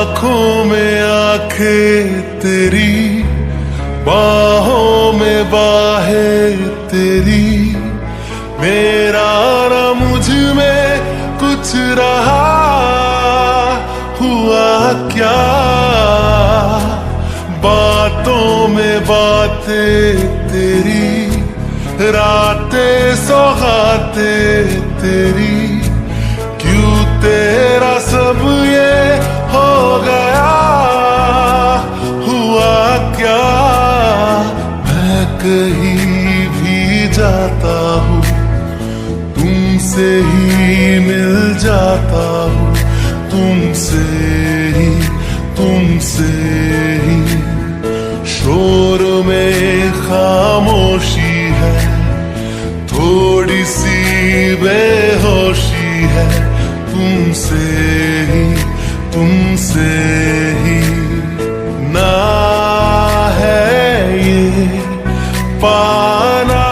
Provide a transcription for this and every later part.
आंखों में आंखें तेरी, बाहों में बाहें तेरी, मेरा ना मुझ में कुछ रहा, हुआ क्या? बातों में बातें तेरी, रातें सौगातें तेरी, क्यों तेरा सब ये हो गया, हुआ क्या? मैं कहीं भी जाता हूँ, तुमसे ही मिल जाता हूँ, तुमसे ही शोर में खामोशी है, थोड़ी सी बेहोशी है, तुमसे ही ना है ये पाना,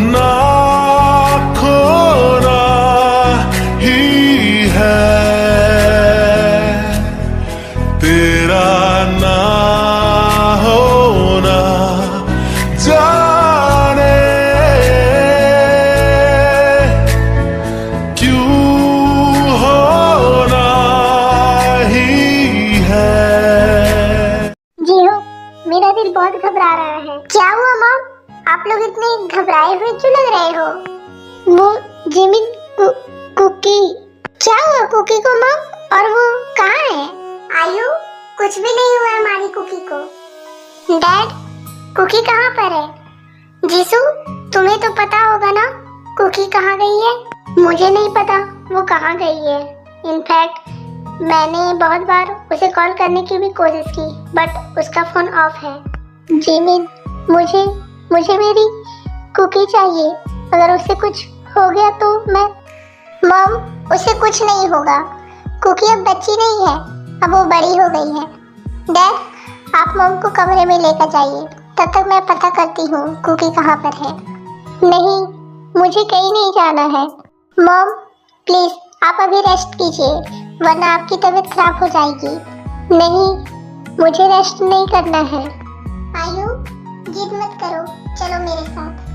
ना खोना ही है, तेरा ना होना जाने क्यों होना ही है। जी हो, मेरा दिल बहुत घबरा रहा है। क्या हुआ मॉम? आप लोग इतने घबराए हुए क्यों लग रहे हो? वो जिमिन कुकी। क्या हुआ कुकी को मॉम? और वो कहाँ है? आयु, कुछ भी नहीं हुआ हमारी कुकी को। डैड, कुकी कहाँ पर है? जीसू, तुम्हें तो पता होगा ना कुकी कहाँ गई है? मुझे नहीं पता वो कहाँ गई है। इनफैक्ट मैंने बहुत बार उसे कॉल करने की भी कोशिश की, बट उसका फोन ऑफ है। जिमिन, मुझे मेरी कुकी चाहिए। अगर उसे कुछ हो गया तो मैं। मॉम, उसे कुछ नहीं होगा। कुकी अब बच्ची नहीं है, अब वो बड़ी हो गई है। डैड, आप मॉम को कमरे में लेकर जाइए, तब तक मैं पता करती हूँ कुकी कहाँ पर है। नहीं, मुझे कहीं नहीं जाना है। मॉम प्लीज, आप अभी रेस्ट कीजिए, वरना आपकी तबीयत खराब हो जाएगी। नहीं, मुझे रेस्ट नहीं करना है। आयु, जिद मत करो, चलो मेरे साथ।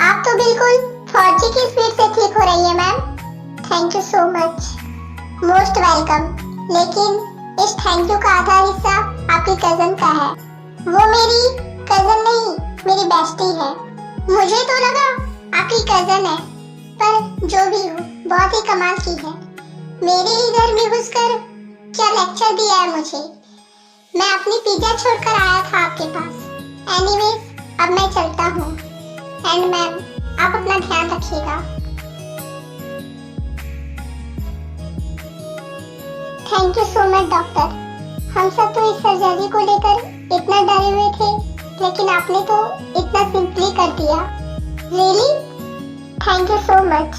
आप तो बिल्कुल फौजी की स्पीड से ठीक हो रही है ma'am. Thank you so much. Most welcome. लेकिन इस थैंक यू का आधा हिस्सा आपकी कजन का है। वो मेरी कजन नहीं, मेरी बेस्टी है। मुझे तो लगा आपकी कजन है, पर जो भी हो, बहुत ही कमाल की है। मेरे ही घर में घुसकर क्या लेक्चर दिया है मुझे। मैं अपनी पिज्जा छोड़कर आया था आपके पास। एनीवेज, अब मैं चलता हूँ। एंड मैम, आप अपना ध्यान रखिएगा। Thank you so much doctor. हम सब तो इस सर्जरी को लेकर इतना डरे हुए थे, लेकिन आपने तो इतना सिंपली कर दिया। Really thank you so much.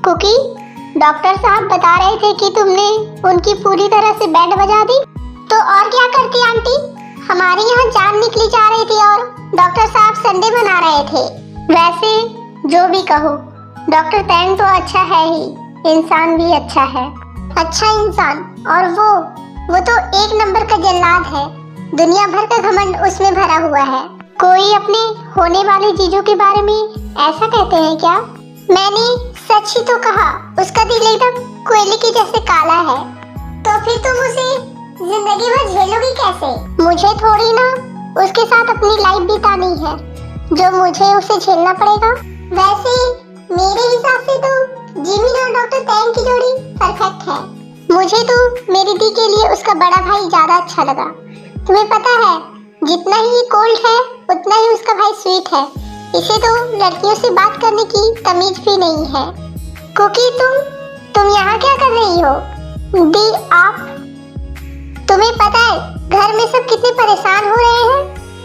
कुकी, डॉक्टर साहब बता रहे थे कि तुमने उनकी पूरी तरह से बैंड बजा दी। तो और क्या करती आंटी? हमारे यहाँ जान निकली जा रही थी और डॉक्टर साहब संडे मना रहे थे। वैसे जो भी कहो, डॉक्टर तैंग तो अच्छा है ही, इंसान भी अच्छा है। अच्छा इंसान, और वो तो एक नंबर का जल्लाद है। दुनिया भर का घमंड उसमें भरा हुआ है। कोई अपने होने वाले जीजू के बारे में ऐसा कहते हैं क्या? मैंने सच ही तो कहा, उसका दिल एकदम कोयले की जैसे काला है। तो फिर तुम उसे जिंदगी भर झेलोगी कैसे? मुझे थोड़ी ना उसके साथ अपनी लाइफ बितानी है, जो मुझे उसे झेलना पड़ेगा। वैसे मेरे हिसाब से तो जिमिन और डॉक्टर तैंग की जोड़ी परफेक्ट है। मुझे तो मेरी दी के लिए उसका बड़ा भाई ज्यादा अच्छा लगा। तुम्हें पता है, जितना ही ये कोल्ड है, उतना ही उसका भाई स्वीट है। इसे तो लड़कियों से बात करने की तमीज भी नहीं है। कुकी, तुम यहाँ क्या कर रही हो? दी, आप, तुम्हें पता है घर में सब कितने परेशान हो रहे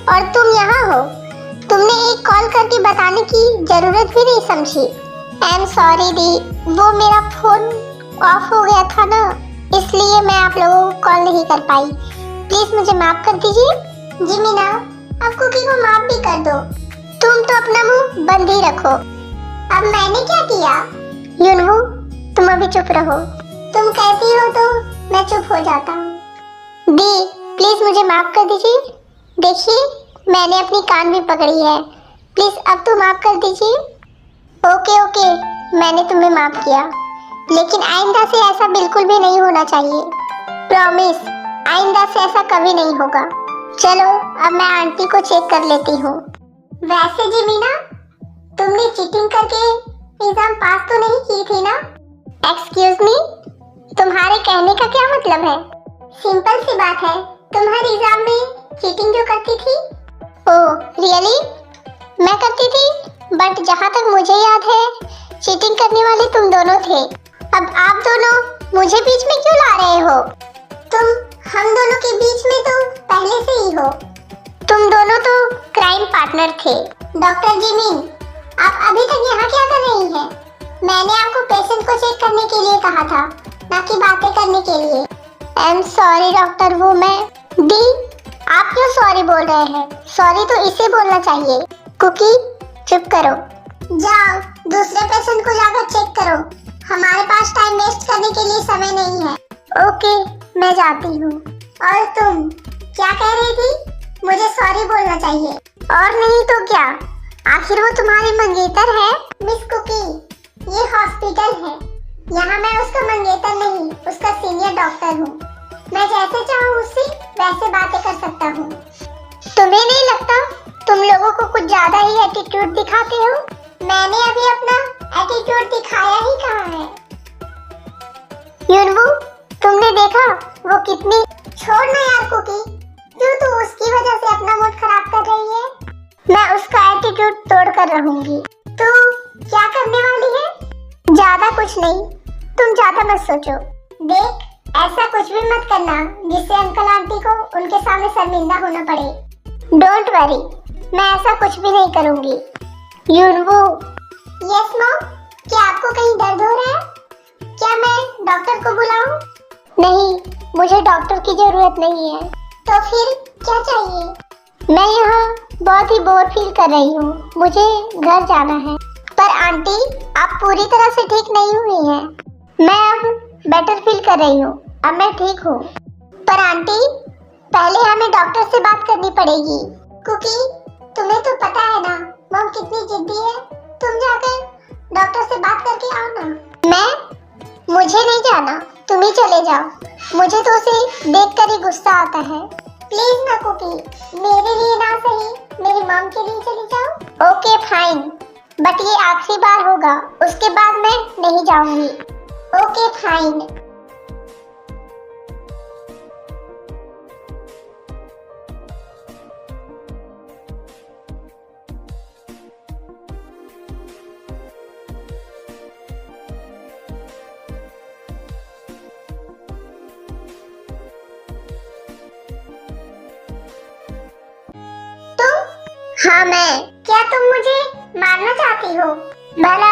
और तुम यहाँ हो। तुमने एक कॉल करके बताने की जरूरत भी नहीं समझी। आई एम सॉरी दी, वो मेरा फोन ऑफ हो गया था ना, इसलिए मैं आप लोगों को कॉल नहीं कर पाई। प्लीज मुझे माफ कर दीजिए। जी मीना, आप कुकी को माफ भी कर दो। तुम तो अपना मुंह बंद ही रखो। अब मैंने क्या किया? युनवू, तुम अभी चुप रहो। तुम कहती हो तो मैं चुप हो जाता हूँ। दी, प्लीज मुझे माफ कर दीजिए। देखिए, मैंने अपनी कान भी पकड़ी है। प्लीज अब तो माफ कर दीजिए। ओके ओके, मैंने तुम्हें माफ किया, लेकिन आइंदा से ऐसा बिल्कुल भी नहीं होना चाहिए। प्रॉमिस, आइंदा से ऐसा कभी नहीं होगा। चलो अब मैं आंटी को चेक कर लेती हूँ। वैसे जी मीना, तुमने चीटिंग करके एग्जाम पास तो नहीं की थी ना? एक्सक्यूज मी, तुम्हारे कहने का क्या मतलब है? सिंपल सी बात है, तुम हर एग्जाम में चीटिंग जो करती थी। Oh really? मैं करती थी, बट जहाँ तक मुझे याद है चीटिंग करने वाले तुम दोनों थे। अब आप दोनों मुझे बीच में क्यों ला रहे हो? तुम हम दोनों के बीच में तो पहले से ही हो। तुम दोनों तो क्राइम पार्टनर थे। डॉक्टर जिमिन, आप अभी तक यहाँ क्या कर रही हैं? मैंने आपको पेशेंट को चेक करने के लिए कहा था, ना कि बातें करने के लिए। आई एम सॉरी डॉक्टर, वो मैं दी, आप क्यों सॉरी बोल रहे हैं? सॉरी तो इसे बोलना चाहिए। कुकी, चुप करो। जाओ दूसरे पेशेंट को जाकर चेक करो। हमारे पास टाइम वेस्ट करने के लिए समय नहीं है। ओके, मैं जाती हूँ। और तुम क्या कह रही थी? मुझे सॉरी बोलना चाहिए। और नहीं तो क्या, आखिर वो तुम्हारी मंगेतर है। मिस कुकी, ये हॉस्पिटल है, यहाँ मैं उसका मंगेतर नहीं, उसका सीनियर डॉक्टर हूँ। मैं जैसे चाहूँ उससे वैसे बातें कर सकता हूँ। तुम्हें नहीं लगता तुम लोगों को कुछ ज्यादा ही एटीट्यूड दिखाते हो? मैंने अभी अपना एटीट्यूड दिखाया ही कहाँ है? युनवू, तुमने देखा वो कितनी। छोड़ना यार कुकी, क्यों तू उसकी वजह से अपना मूड खराब कर रही है? मैं उसका एटीट्यूड तोड़ कर रहूंगी। तू क्या करने वाली है? ज्यादा कुछ नहीं, तुम ज्यादा मत सोचो। देख, ऐसा कुछ भी मत करना जिससे अंकल आंटी को उनके सामने शर्मिंदा होना पड़े। डोंट वरी, मैं ऐसा कुछ भी नहीं करूंगी। युनवू। यस मॉम, क्या आपको कहीं दर्द हो रहा है? क्या मैं डॉक्टर को बुलाऊं? नहीं, मुझे डॉक्टर की जरूरत नहीं है। तो फिर क्या चाहिए? मैं यहाँ बहुत ही बोर फील कर रही हूँ, मुझे घर जाना है। पर आंटी, आप पूरी तरह से ठीक नहीं हुई हैं। मैं अब बेटर फील कर रही हूँ, अब मैं ठीक हूँ। पर आंटी, पहले हमें डॉक्टर से बात करनी पड़ेगी। कुकी, तुम्हें तो पता है ना मॉम कितनी जिद्दी है। तुम जाकर डॉक्टर से बात करके आओ ना। मुझे नहीं जाना, तुम ही चले जाओ। मुझे तो उसे देखकर ही गुस्सा आता है। प्लीज ना कुकी, मेरे लिए ना सही, मेरी मॉम के लिए चली जाओ। ओके फाइन, बट ये आखिरी बार होगा, उसके बाद मैं नहीं जाऊंगी। Okay fine. हाँ मैं। क्या तुम मुझे मारना चाहती हो? भला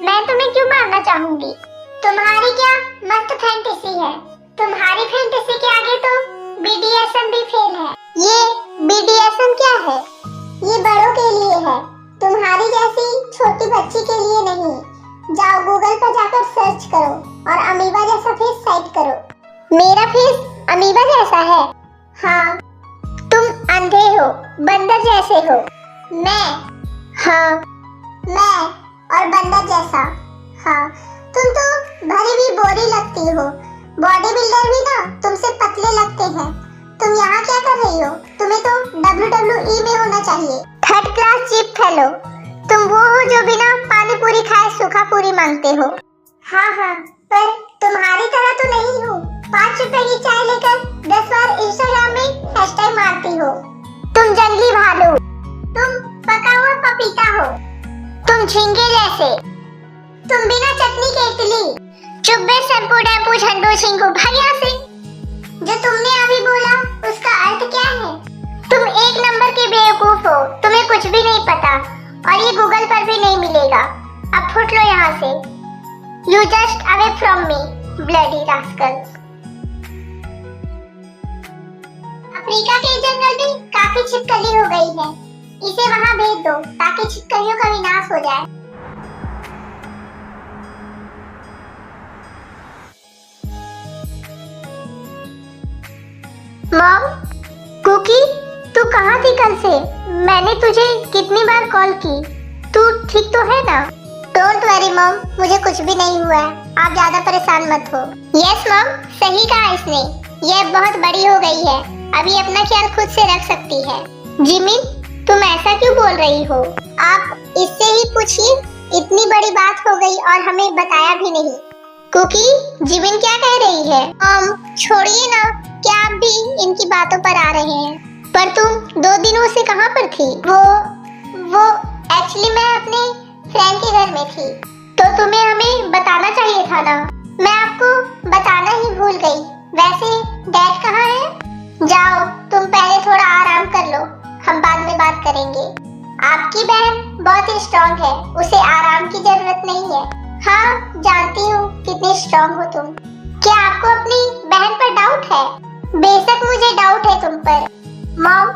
मैं तुम्हें क्यों मारना चाहूंगी? तुम्हारी क्या मस्त फैंटेसी है। तुम्हारी फैंटेसी के आगे तो बीडीएसएम भी फेल है। ये बीडीएसएम क्या है? ये बड़ों के लिए है, तुम्हारी जैसी छोटी बच्ची के लिए नहीं। जाओ गूगल पर जाकर सर्च करो और अमीबा जैसा फेस सेट करो। मेरा फेस अमीबा जैसा है? हाँ, तुम अंधे हो, बंदर जैसे हो। हाँ, मैं और बंदर जैसा। हाँ, तुम तो भरी भी बोरी लगती हो। बॉडी बिल्डर भी ना तुमसे पतले लगते हैं। तुम यहाँ क्या कर रही हो? तुम्हें तो WWE में होना चाहिए। थर्ड क्लास चीप फेलो, तुम वो हो जो बिना पानी पूरी खाए सूखा पूरी मांगते हो। हाँ, पर तुम्हारी तरह तो नहीं हूँ। 5 रुपए की चाय लेकर 10 बार इंस्टाग्राम में हैशटैग मारती हो। तुम जंगली भालू, तुम पका हुआ पपीता हो, तुम झींगे जैसे, तुम बिना चटनी के इडली। चुप बे शैम्पू डैम्पू झंडू छिंगू, भाग यहाँ से। जो तुमने अभी बोला उसका अर्थ क्या है? तुम एक नंबर के कुछ भी नहीं पता और ये गूगल पर भी नहीं मिलेगा। अब फुट लो यहाँ से। You just away from me, bloody rascal. Africa के जंगल में काफी छिपकली हो गई है, इसे वहां भेज दो ताकि छिपकलियों का विनाश हो जाए। मॉम, कुकी, तू कहाँ थी कल से? मैंने तुझे कितनी बार कॉल की। तू ठीक तो है ना? डोंट वरी मॉम, मुझे कुछ भी नहीं हुआ है। आप ज्यादा परेशान मत हो। यस मॉम, सही कहा इसने। ये बहुत बड़ी हो गई है, अभी अपना ख्याल खुद से रख सकती है। जिमिन, तुम ऐसा क्यों बोल रही हो? आप इससे ही पूछिए, इतनी बड़ी बात हो गई और हमें बताया भी नहीं। कुकी, जिमिन क्या कह रही है? छोड़िए ना, क्या आप भी इनकी बातों पर आ रहे हैं? पर तुम 2 दिनों से कहाँ पर थी? वो एक्चुअली मैं अपने फ्रेंड के घर में थी। तो तुम्हें हमें बताना चाहिए था ना। मैं आपको बताना ही भूल गई। वैसे डैड कहाँ है? जाओ, तुम पहले थोड़ा आराम कर लो, हम बाद में बात करेंगे। आपकी बहन बहुत ही स्ट्रांग है, उसे आराम की जरूरत नहीं है। हाँ, जानती हूँ कितनी स्ट्रांग हो तुम। क्या आपको अपनी बहन पर डाउट है? बेशक मुझे डाउट है तुम पर। मॉम,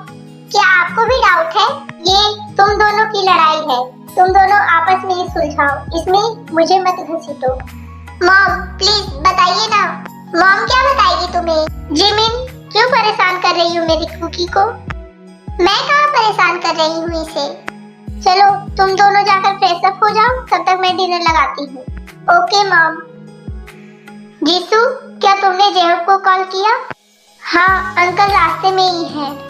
क्या आपको भी डाउट है? ये तुम दोनों की लड़ाई है, तुम दोनों आपस में ही सुलझाओ, इसमें मुझे मत घसीटो। मॉम प्लीज बताइए ना। मॉम क्या बताएगी तुम्हें? जिमिन, क्यों परेशान कर रही हो मेरी कुकी को? मैं कहाँ परेशान कर रही हूँ इसे। चलो तुम दोनों जाकर फ्रेश अप हो जाओ, तब तक मैं डिनर लगाती हूँ। Okay mom. जीसू, क्या तुमने जेहब को कॉल किया? हाँ अंकल रास्ते में ही है।